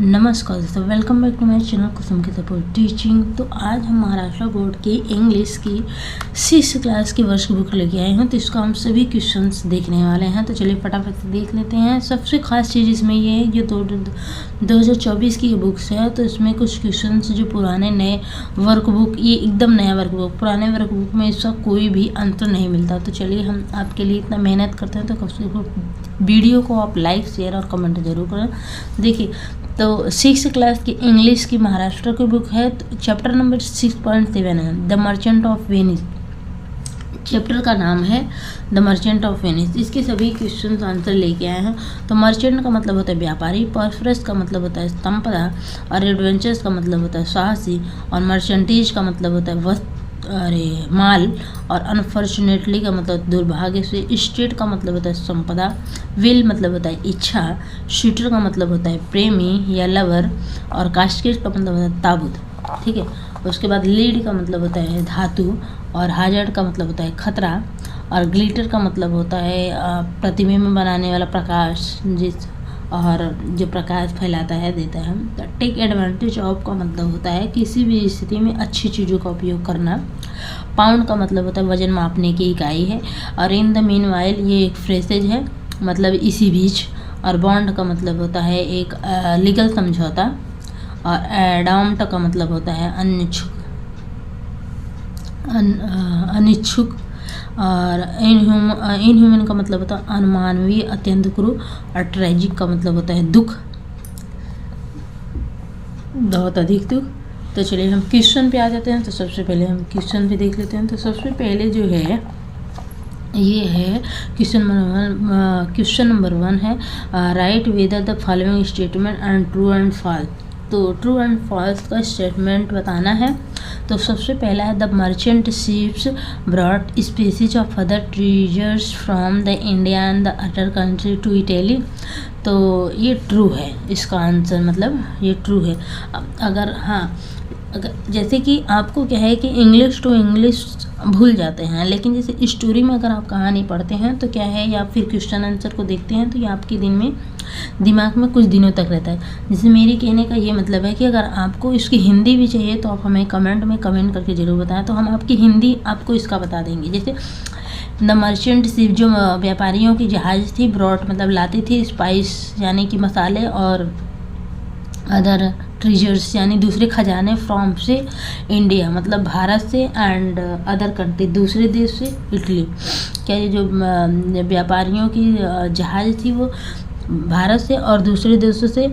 नमस्कार दोस्तों, welcome back to my channel Kusum की सपोर्ट टीचिंग। तो आज हम महाराष्ट्र बोर्ड की इंग्लिश की 6th क्लास की वर्क बुक लेके आए हैं। तो इसको हम सभी क्वेश्चंस देखने वाले हैं। तो चलिए फटाफट से देख लेते हैं। सबसे खास चीज़ इसमें ये है, ये 2024 की बुक्स है। तो इसमें कुछ क्वेश्चंस जो पुराने नए वर्क बुक, ये एकदम नया वर्क बुक, पुराने वर्क बुक में इसका कोई भी अंतर नहीं मिलता। तो चलिए हम आपके लिए इतना मेहनत करते हैं, तो वीडियो को आप लाइक शेयर और कमेंट जरूर करें। देखिए, तो 6th क्लास की इंग्लिश की महाराष्ट्र की बुक है। तो चैप्टर नंबर 6.7 है, the merchant of Venice. Chapter का नाम है द मर्चेंट ऑफ वेनिस। इसके सभी क्वेश्चन आंसर लेके आए हैं। तो मर्चेंट का मतलब होता है व्यापारी, परफ्रेस का मतलब होता है संपदा, और एडवेंचर्स का मतलब होता है साहसी, और मर्चेंटेज का मतलब होता है माल, और अनफॉर्चुनेटली का मतलब दुर्भाग्य से, स्टेट का मतलब होता है संपदा, विल मतलब होता है इच्छा, शूटर का मतलब होता है प्रेमी या लवर, और कास्केट का मतलब होता है ताबूत। ठीक है। उसके बाद लीड का मतलब होता है धातु, और हाजर्ड का मतलब होता है खतरा, और ग्लिटर का मतलब होता है प्रतिबिंब बनाने वाला प्रकाश, और जो प्रकाश फैलाता है, देता है। तो टेक एडवांटेज ऑफ का मतलब होता है किसी भी स्थिति में अच्छी चीज़ों का उपयोग करना। पाउंड का मतलब होता है वजन मापने की इकाई है। और इन द मीन वाइल, ये एक फ्रेजेज है, मतलब इसी बीच। और बॉन्ड का मतलब होता है एक लीगल समझौता। और एडाउम्ट का मतलब होता है अनिच्छुक। और इनह्यूमन का मतलब होता है अनमानवीय, अत्यंत क्रूर। और ट्रेजिक का मतलब होता है दुख, बहुत अधिक दुख। तो चलिए हम क्वेश्चन पे आ जाते हैं। तो सबसे पहले हम क्वेश्चन पे देख लेते हैं। तो सबसे पहले जो है ये है क्वेश्चन नंबर 1 है, write whether the following statement and true and false. तो ट्रू एंड फॉल्स का स्टेटमेंट बताना है। तो सबसे पहला है, the merchant ships brought species of other treasures from the India and the other country to Italy. तो ये ट्रू है, इसका आंसर मतलब ये ट्रू है। अगर जैसे कि आपको क्या है कि इंग्लिश टू इंग्लिश भूल जाते हैं, लेकिन जैसे स्टोरी में अगर आप कहानी पढ़ते हैं तो क्या है, या फिर क्वेश्चन आंसर को देखते हैं, तो ये आपके दिमाग में कुछ दिनों तक रहता है। जैसे मेरे कहने का ये मतलब है कि अगर आपको इसकी हिंदी भी चाहिए तो आप हमें कमेंट में कमेंट करके ज़रूर बताएं, तो हम आपकी हिंदी आपको इसका बता देंगे। जैसे द मर्चेंट शिप, जो व्यापारियों की जहाज़ थी, ब्रॉट मतलब लाती थी, स्पाइस यानी कि मसाले, और अदर ट्रेजर्स यानी दूसरे खजाने, फ्रॉम से इंडिया मतलब भारत से, एंड अदर कंट्री दूसरे देश से, इटली। क्या ये जो व्यापारियों की जहाज़ थी वो भारत से और दूसरे देशों से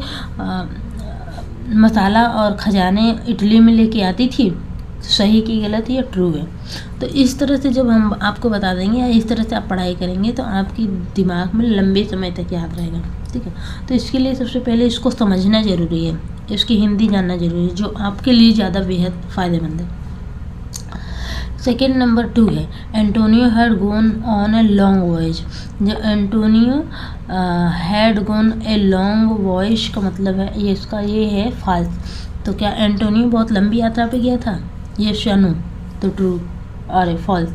मसाला और खजाने इटली में लेके आती थी। सही की गलत या ट्रू है। तो इस तरह से जब हम आपको बता देंगे या इस तरह से आप पढ़ाई करेंगे तो आपकी दिमाग में लंबे समय तक याद रहेगा। ठीक है। तो इसके लिए सबसे पहले इसको समझना ज़रूरी है, इसकी हिंदी जानना ज़रूरी है, जो आपके लिए ज़्यादा बेहद फ़ायदेमंद है। सेकेंड नंबर 2 है, Antonio had gone on a long voyage. जो Antonio had gone a long voyage का मतलब है ये, इसका ये है फॉल्स। तो क्या एंटोनियो बहुत लंबी यात्रा पे गया था, ये शानू, तो ट्रू। अरे फॉल्स।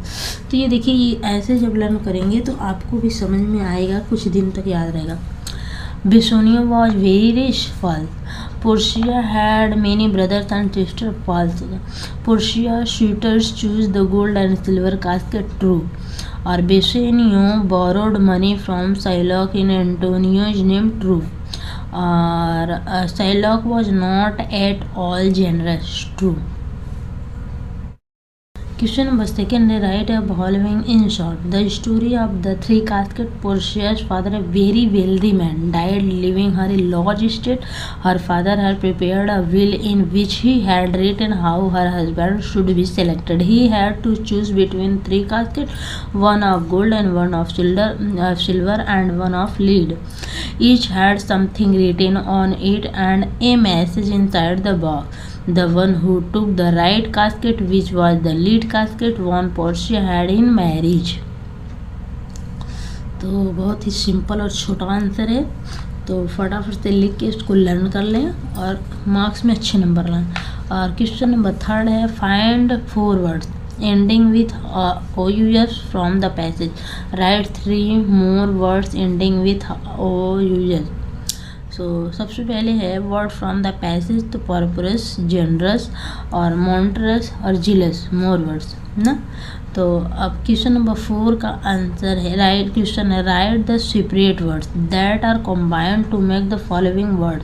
तो ये देखिए, ये ऐसे जब लर्न करेंगे तो आपको भी समझ में आएगा, कुछ दिन तक याद रहेगा। Bassanio was very rich, false. Portia had many brothers and sister, false. Portia suitors choose the gold and silver casket, true. और Bassanio borrowed money from Shylock in Antonio's name, true. और Shylock was not at all generous, true. Question number 2 है, write a following in short. The story of the three caskets. Portia's father, a very wealthy man, died leaving her a large estate. Her father had prepared a will in which he had written how her husband should be selected. He had to choose between 3 caskets, one of gold and one of silver and one of lead. Each had something written on it and a message inside the box. The one who took the right casket, which was the lead casket, won Portia had in marriage. तो बहुत ही simple और छोटा answer है। तो फटाफट से लिख के इसको लर्न कर लें और मार्क्स में अच्छे नंबर लाएं। और क्वेश्चन नंबर 3 है, find 4 words ending with OUS from the passage. Write 3 more words ending with OUS. सो सबसे पहले है वर्ड फ्रॉम द पैसेज, तो पर्परस, जनरस और मॉन्ट्रस और जिलस, मोर वर्ड्स ना। तो अब क्वेश्चन नंबर 4 का आंसर है, राइट क्वेश्चन है, write the separate words that are combined to make the following word.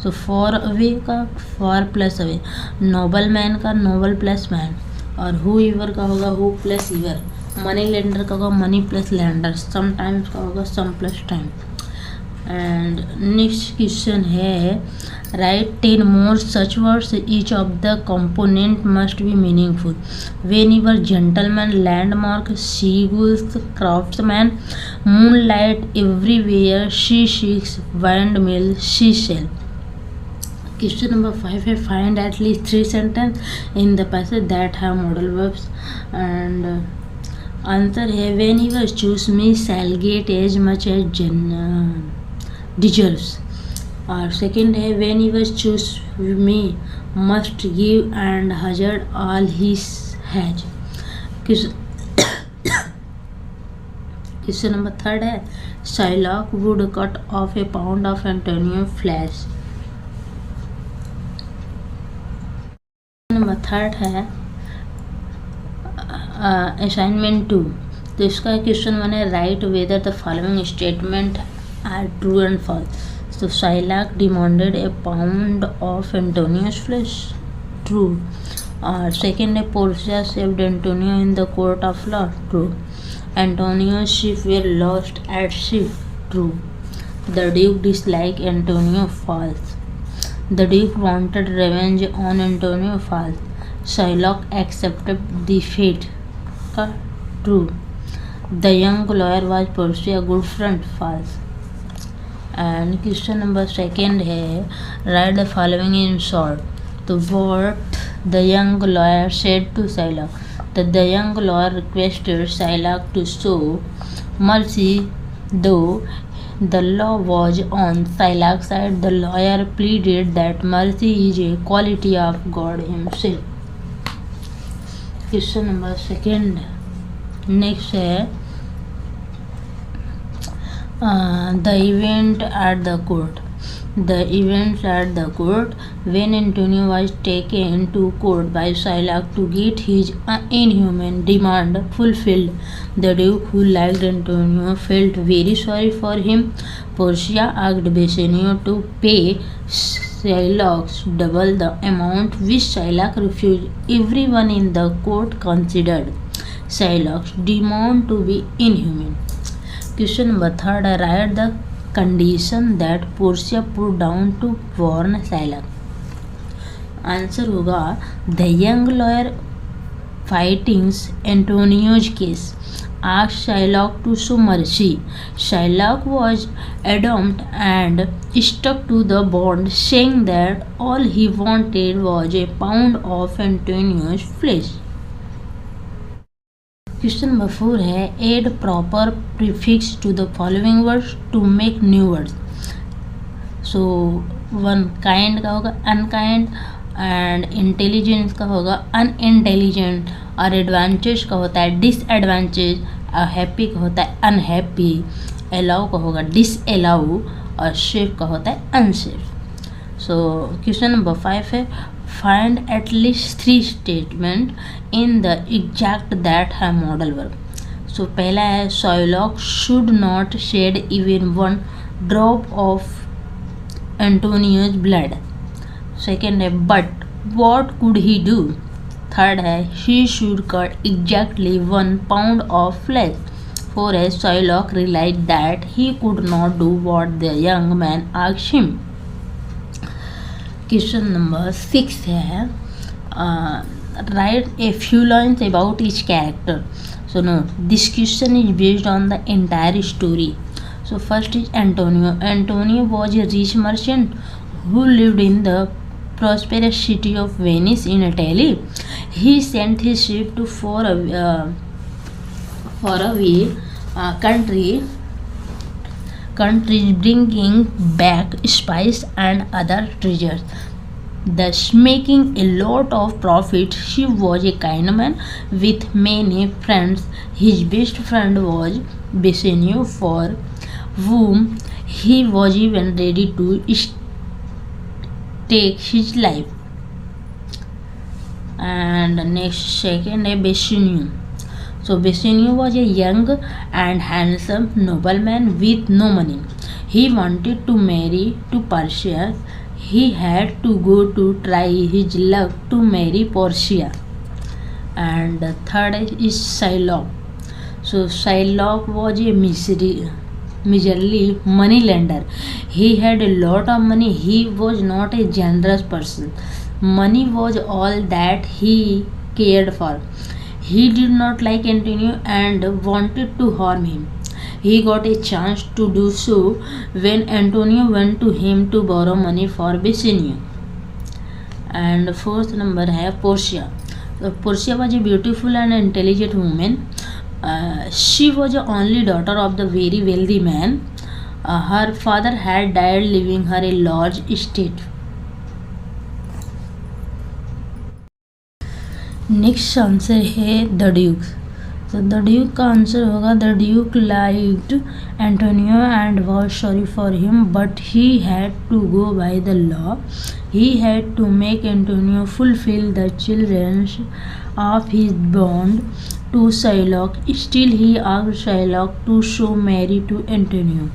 So far away का far plus away, noble man का नोबल प्लस मैन, और who ever का होगा who plus ever, money lender का होगा money plus lender, some times का होगा some plus time. And next question है, write 10 more such words, each of the component must be meaningful. Whenever, gentleman, landmark, seagulls, craftsman, moonlight, everywhere, she seeks, windmill, seashell. Question number 5 है, find at least 3 sentences in the passage that have modal verbs. And answer है, whenever choose me shall get as much as deserves. और second है, whenever choose me must give and hazard all he has. Question number 3 है, Shylock would cut off a pound of Antonio flesh. Number 3 है assignment 2, तो इसका question 1 है, write whether the following statement are true and false. So Shylock demanded a pound of Antonio's flesh. True. Second, Portia saved Antonio in the court of law. True. Antonio's sheep were lost at sea. True. The Duke disliked Antonio. False. The Duke wanted revenge on Antonio. False. Shylock accepted defeat. True. The young lawyer was Portia's good friend. False. And question number 2 है, write the following in short. तो what the young lawyer said to Shylock. The young lawyer requested Shylock to show mercy though the law was on Shylock's side. The lawyer pleaded that mercy is a quality of God himself. Question number 2 next है, the events at the court. The events at the court when Antonio was taken to court by Shylock to get his inhuman demand fulfilled. The Duke, who liked Antonio, felt very sorry for him. Portia asked Bassanio to pay Shylock double the amount, which Shylock refused. Everyone in the court considered Shylock's demand to be inhuman. Question number 3 है, write the condition that Portia put down to warn Shylock. Answer होगा, the young lawyer fightings Antonio's case asked Shylock to show mercy. Shylock was adamant and stuck to the bond, saying that all he wanted was a pound of Antonio's flesh. Question number 4 है, add proper prefix to the following words to make new words. So 1 kind का होगा unkind, and intelligence का होगा unintelligent, और advantage का होता है disadvantage, और हैप्पी का होता है अनहैप्पी, अलाउ का होगा डिसअलाउ, और सेफ का होता है अनसेफ. सो क्वेश्चन नंबर 5 है, find at least 3 statements in the exact that have modal verb. So पहला है, Shylock should not shed even 1 drop of Antonio's blood. Second है, but what could he do? Third है, he should cut exactly 1 pound of flesh. 4 है, Shylock realized that he could not do what the young man asked him. Question number 6 है, right a few lines about each character. So note this question is based on the entire story. So first is Antonio. Antonio was a rich merchant who lived in the prosperous city of Venice in Italy. He sent his ship to faraway countries, bringing back spice and other treasures, thus making a lot of profit. He was a kind man with many friends. His best friend was Bassanio, for whom he was even ready to take his life. And next second है Bassanio. So Bassanio was a young and handsome nobleman with no money. He wanted to marry to Portia. He had to go to try his luck to marry Portia. And the third is Shylock. So Shylock was a miserly money lender. He had a lot of money. He was not a generous person. Money was all that he cared for. He did not like Antonio and wanted to harm him. He got a chance to do so when Antonio went to him to borrow money for Bassanio. And fourth number है Portia. So Portia was a beautiful and intelligent woman. She was the only daughter of the very wealthy man. Her father had died, leaving her a large estate. Next answer है the duke. तो the duke का answer होगा the duke liked Antonio and was sorry for him but he had to go by the law. He had to make Antonio fulfil the childrens of his bond to Shylock. Still he asked Shylock to show Mary to Antonio.